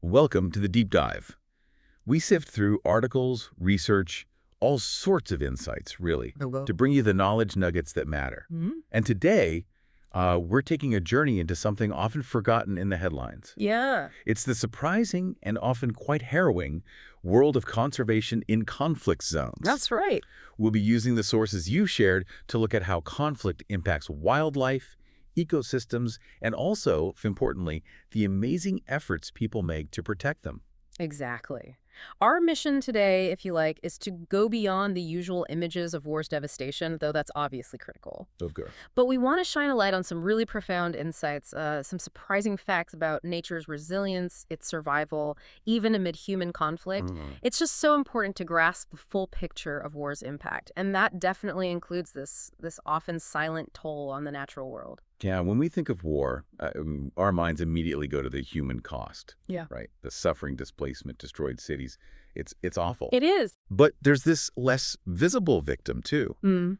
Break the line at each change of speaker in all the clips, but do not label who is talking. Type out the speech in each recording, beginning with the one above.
Welcome to the Deep Dive. We sift through articles, research, all sorts of insights, really,
Hello.
to bring you the knowledge nuggets that matter. And today, we're taking a journey into something often forgotten in the headlines.
Yeah.
It's the surprising and often quite harrowing world of conservation in conflict zones.
That's right.
We'll be using the sources you shared to look at how conflict impacts wildlife, ecosystems, and also, importantly, the amazing efforts people make to protect them.
Exactly. Our mission today, if you like, is to go beyond the usual images of war's devastation, though that's obviously critical.
Okay.
But we want to shine a light on some really profound insights, some surprising facts about nature's resilience, its survival, even amid human conflict. It's just so important to grasp the full picture of war's impact, and that definitely includes this often silent toll on the natural world.
Yeah, when we think of war, our minds immediately go to the human cost.
Yeah.
Right? The suffering, displacement, destroyed cities. It's awful.
It is.
But there's this less visible victim, too.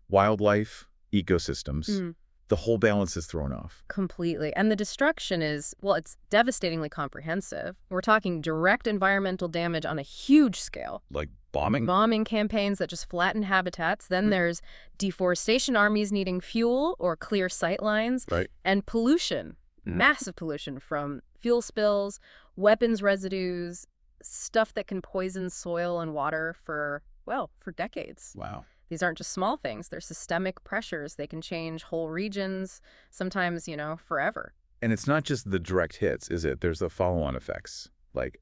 Wildlife, ecosystems. The whole balance is thrown off.
Completely. And the destruction is, well, it's devastatingly comprehensive. We're talking direct environmental damage on a huge scale.
Like bombing?
Bombing campaigns that just flatten habitats. Then there's deforestation armies needing fuel or clear sight lines.
Right.
And pollution, massive pollution from fuel spills, weapons residues, stuff that can poison soil and water for decades.
Wow.
These aren't just small things. They're systemic pressures. They can change whole regions, sometimes, forever.
And it's not just the direct hits, is it? There's the follow-on effects, like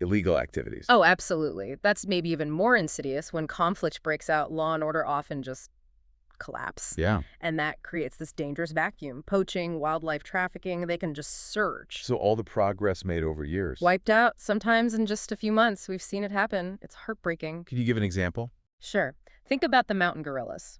illegal activities.
Oh, absolutely. That's maybe even more insidious. When conflict breaks out, law and order often just collapse.
Yeah.
And that creates this dangerous vacuum. Poaching, wildlife trafficking, they can just surge.
So all the progress made over years.
Wiped out, sometimes in just a few months. We've seen it happen. It's heartbreaking.
Could you give an example?
Sure. Think about the mountain gorillas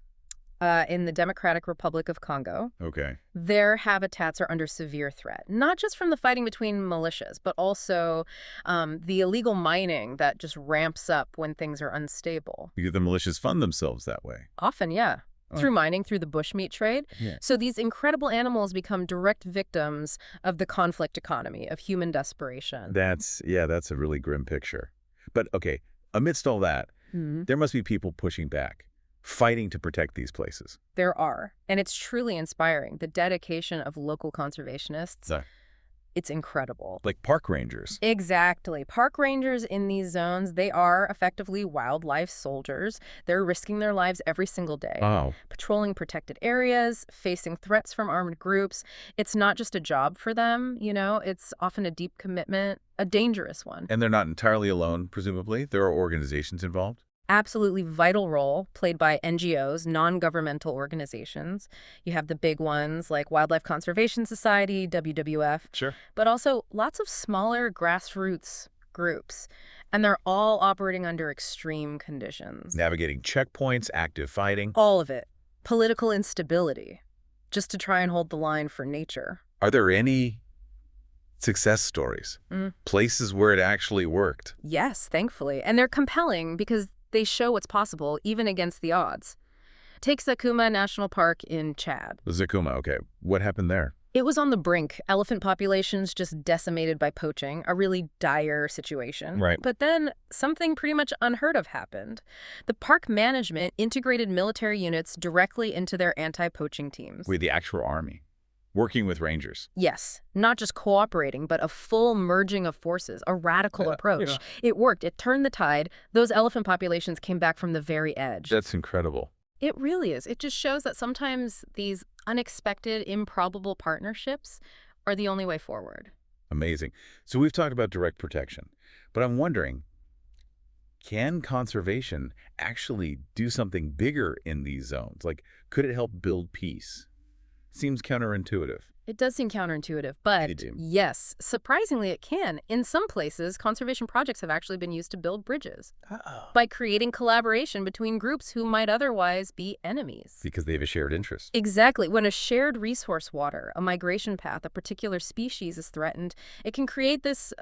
in the Democratic Republic of Congo.
Okay.
Their habitats are under severe threat, not just from the fighting between militias, but also the illegal mining that just ramps up when things are unstable.
Because the militias fund themselves that way.
Often, yeah. Through mining, through the bushmeat trade.
Yeah.
So these incredible animals become direct victims of the conflict economy, of human desperation.
That's a really grim picture. But okay, amidst all that, there must be people pushing back, fighting to protect these places.
There are. And it's truly inspiring. The dedication of local conservationists, it's incredible.
Like park rangers.
Exactly. Park rangers in these zones, they are effectively wildlife soldiers. They're risking their lives every single day.
Wow.
Patrolling protected areas, facing threats from armed groups. It's not just a job for them, it's often a deep commitment, a dangerous one.
And they're not entirely alone, presumably. There are organizations involved.
Absolutely vital role played by NGOs, non-governmental organizations. You have the big ones like Wildlife Conservation Society, WWF.
Sure.
But also lots of smaller grassroots groups. And they're all operating under extreme conditions.
Navigating checkpoints, active fighting.
All of it. Political instability. Just to try and hold the line for nature.
Are there any success stories? Places where it actually worked?
Yes, thankfully. And they're compelling because they show what's possible, even against the odds. Take Zakouma National Park in Chad.
Zakouma, okay. What happened there?
It was on the brink. Elephant populations just decimated by poaching, a really dire situation.
Right.
But then something pretty much unheard of happened. The park management integrated military units directly into their anti-poaching teams.
With the actual army. Working with rangers.
Yes, not just cooperating, but a full merging of forces, a radical approach.
Yeah.
It worked. It turned the tide. Those elephant populations came back from the very edge.
That's incredible.
It really is. It just shows that sometimes these unexpected, improbable partnerships are the only way forward.
Amazing. So we've talked about direct protection, but I'm wondering, can conservation actually do something bigger in these zones? Like, could it help build peace? Seems counterintuitive.
It does seem counterintuitive, but yes, surprisingly it can. In some places, conservation projects have actually been used to build bridges by creating collaboration between groups who might otherwise be enemies.
Because they have a shared interest.
Exactly. When a shared resource water, a migration path, a particular species is threatened, it can create this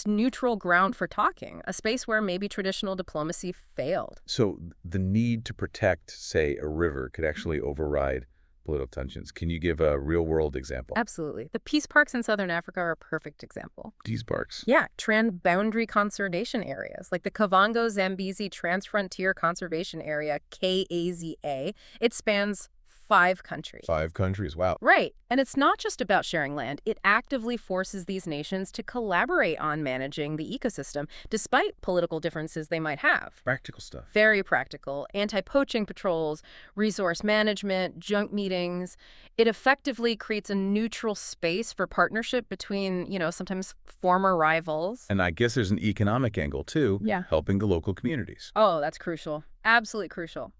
neutral ground for talking, a space where maybe traditional diplomacy failed.
So the need to protect, say, a river could actually override Political tensions. Can you give a real-world example?
Absolutely. The peace parks in southern Africa are a perfect example.
These parks.
Yeah, transboundary conservation areas, like the Kavango-Zambezi Transfrontier Conservation Area, KAZA. It spans 5 countries.
5 countries, wow.
Right. And it's not just about sharing land. It actively forces these nations to collaborate on managing the ecosystem, despite political differences they might have.
Practical stuff.
Very practical. Anti-poaching patrols, resource management, junk meetings. It effectively creates a neutral space for partnership between, sometimes former rivals.
And I guess there's an economic angle, too.
Yeah.
Helping the local communities.
Oh, that's crucial. Absolutely crucial.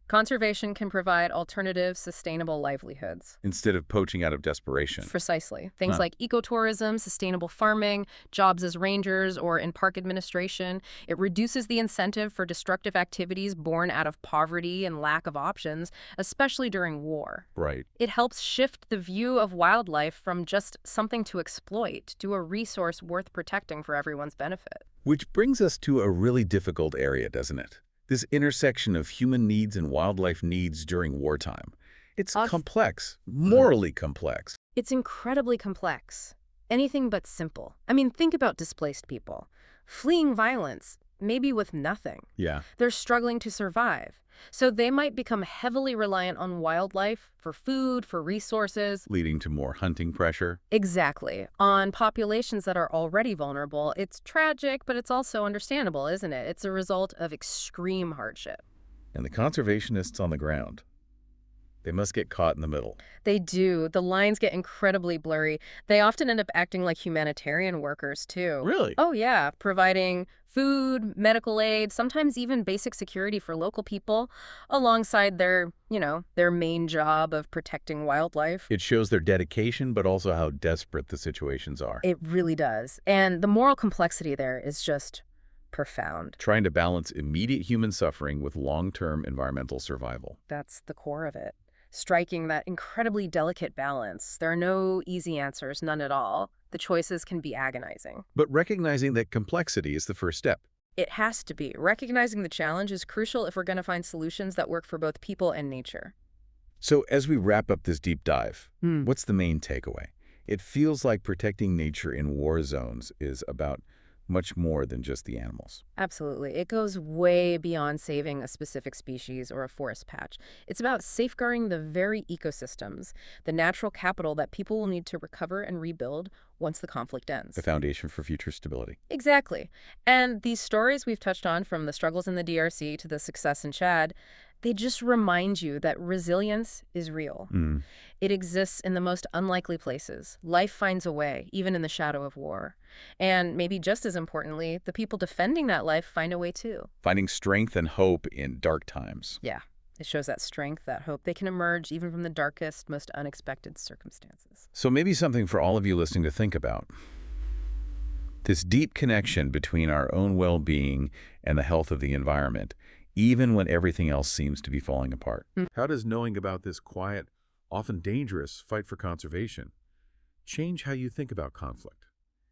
Conservation can provide alternative, sustainable livelihoods.
Instead of poaching out of desperation.
Precisely. Things like ecotourism, sustainable farming, jobs as rangers, or in park administration. It reduces the incentive for destructive activities born out of poverty and lack of options, especially during war.
Right.
It helps shift the view of wildlife from just something to exploit to a resource worth protecting for everyone's benefit.
Which brings us to a really difficult area, doesn't it? This intersection of human needs and wildlife needs during wartime. It's complex, morally complex.
It's incredibly complex. Anything but simple. I mean, think about displaced people. Fleeing violence, maybe with nothing.
Yeah.
They're struggling to survive. So they might become heavily reliant on wildlife for food, for resources.
Leading to more hunting pressure.
Exactly. On populations that are already vulnerable, it's tragic, but it's also understandable, isn't it? It's a result of extreme hardship.
And the conservationists on the ground, they must get caught in the middle.
They do. The lines get incredibly blurry. They often end up acting like humanitarian workers, too.
Really?
Oh, yeah. Providing food, medical aid, sometimes even basic security for local people, alongside their main job of protecting wildlife.
It shows their dedication, but also how desperate the situations are.
It really does. And the moral complexity there is just profound.
Trying to balance immediate human suffering with long-term environmental survival.
That's the core of it. Striking that incredibly delicate balance. There are no easy answers, none at all. The choices can be agonizing.
But recognizing that complexity is the first step.
It has to be. Recognizing the challenge is crucial if we're going to find solutions that work for both people and nature.
So as we wrap up this deep dive, what's the main takeaway? It feels like protecting nature in war zones is about much more than just the animals.
Absolutely. It goes way beyond saving a specific species or a forest patch. It's about safeguarding the very ecosystems, the natural capital that people will need to recover and rebuild once the conflict ends.
The foundation for future stability.
Exactly. And these stories we've touched on, from the struggles in the DRC to the success in Chad, they just remind you that resilience is real. It exists in the most unlikely places. Life finds a way, even in the shadow of war. And maybe just as importantly, the people defending that life find a way too.
Finding strength and hope in dark times.
Yeah, it shows that strength, that hope. They can emerge even from the darkest, most unexpected circumstances.
So maybe something for all of you listening to think about. This deep connection between our own well-being and the health of the environment, even when everything else seems to be falling apart. How does knowing about this quiet, often dangerous fight for conservation change how you think about conflict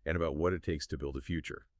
and about what it takes to build a future?